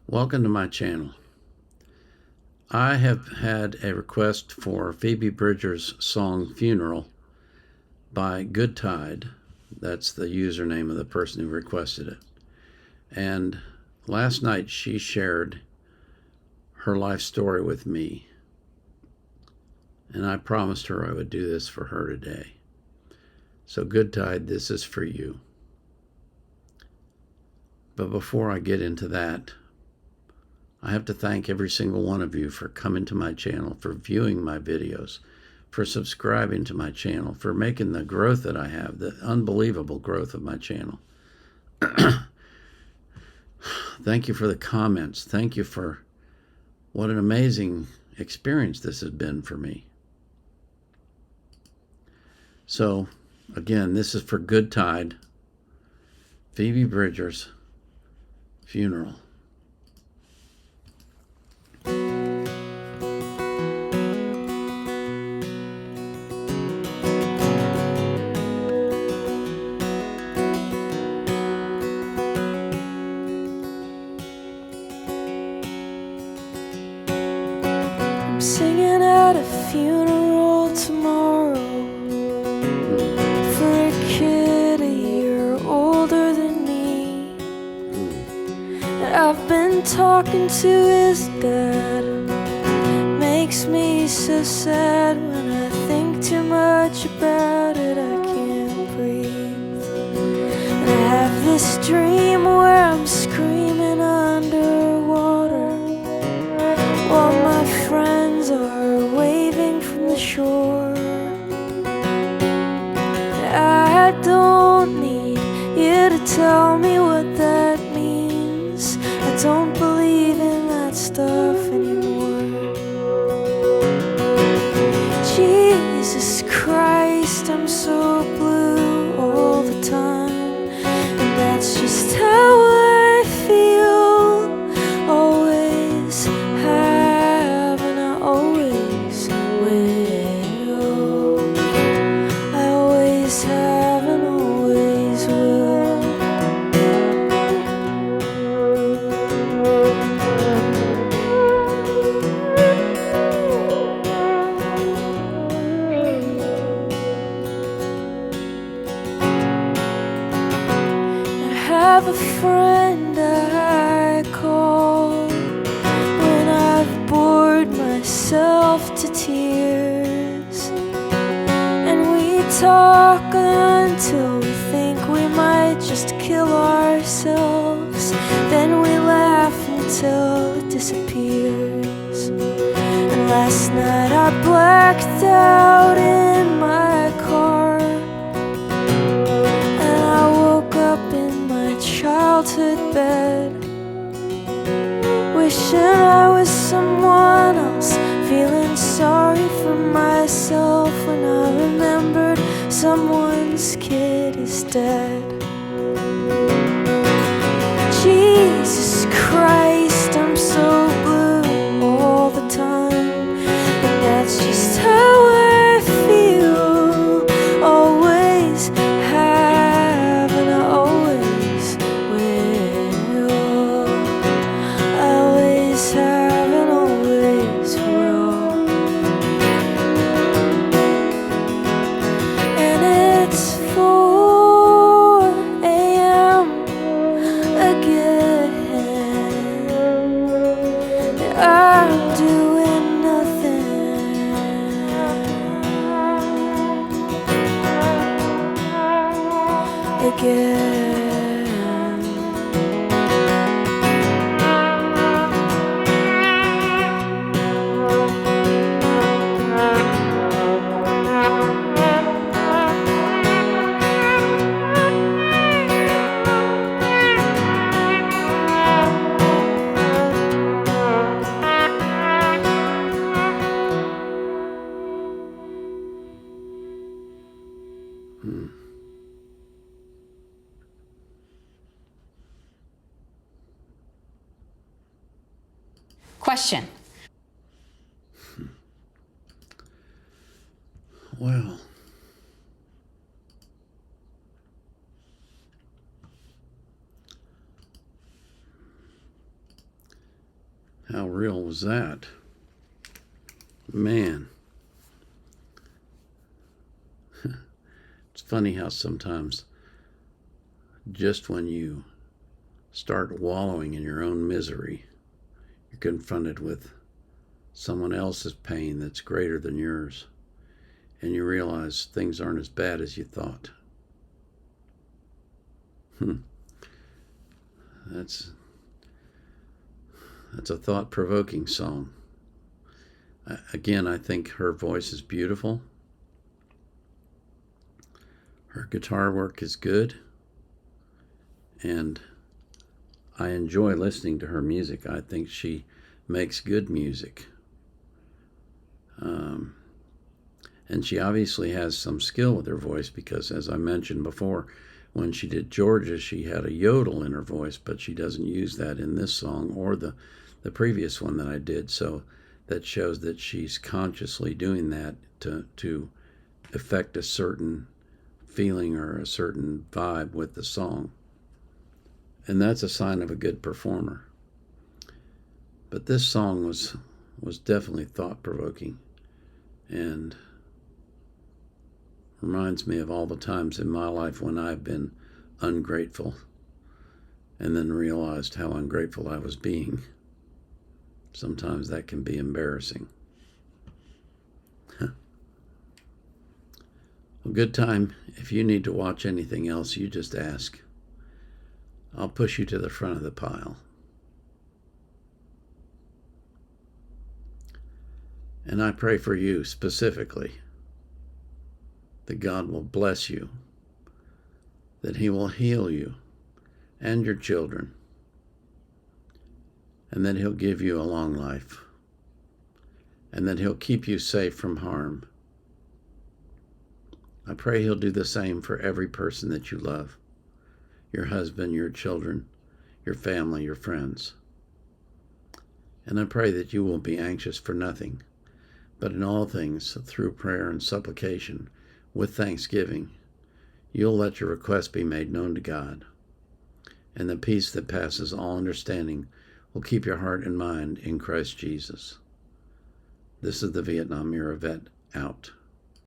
Welcome to my channel. I have had a request for Phoebe Bridgers' song Funeral by Good Tide. That's the username of the person who requested it. And last night she shared her life story with me. And I promised her I would do this for her today. So Good Tide, this is for you. But before I get into that, I have to thank every single one of you for coming to my channel, for viewing my videos, for subscribing to my channel, for making the growth that I have, the unbelievable growth of my channel. Thank you for the comments. Thank you for what an amazing experience this has been for me. So, again, this is for Good Tide, Phoebe Bridgers' Funeral. I'm singing at a funeral tomorrow for a kid a year older than me. And I've been talking to his dad. Makes me so sad when I think too much about it. I can't breathe. And I have this dream where I'm screaming underwater while my friends are waving from the shore. I don't need you to tell me what that means. I don't believe in that stuff anymore. Jesus Christ, I'm so blue all the time, and that's just how I feel. Always have, and I always will. I always have and always will. I have a friend I call when I've bored myself to tears, and we talk until we think we might just kill ourselves. Then we laugh until it disappears. And last night I blacked out in my car, and I woke up in my childhood bed, wishing I was someone else, feeling sorry for myself when I remembered someone's kid is dead. Jesus Christ, I'm so blue all the time, and that's just how I feel. Always have, and I always will. I always have and always will. And it's 4 a.m. again. I'm doing nothing again. Question. Well, How real was that? Man. It's funny how sometimes just when you start wallowing in your own misery, you're confronted with someone else's pain that's greater than yours, and you realize things aren't as bad as you thought. That's a thought-provoking song. Again, I think her voice is beautiful. Her guitar work is good, and I enjoy listening to her music. I think she makes good music. And she obviously has some skill with her voice because, as I mentioned before, when she did Georgia, she had a yodel in her voice, but she doesn't use that in this song or the previous one that I did. So that shows that she's consciously doing that to affect a certain feeling or a certain vibe with the song. And that's a sign of a good performer. But this song was definitely thought-provoking and reminds me of all the times in my life when I've been ungrateful and then realized how ungrateful I was being. Sometimes that can be embarrassing. Well, good time. If you need to watch anything else, you just ask. I'll push you to the front of the pile. And I pray for you specifically that God will bless you, that He will heal you and your children, and that He'll give you a long life, and that He'll keep you safe from harm. I pray He'll do the same for every person that you love, your husband, your children, your family, your friends. And I pray that you will be anxious for nothing, but in all things, through prayer and supplication, with thanksgiving, you'll let your requests be made known to God. And the peace that passes all understanding will keep your heart and mind in Christ Jesus. This is the Vietnam Era Vet out.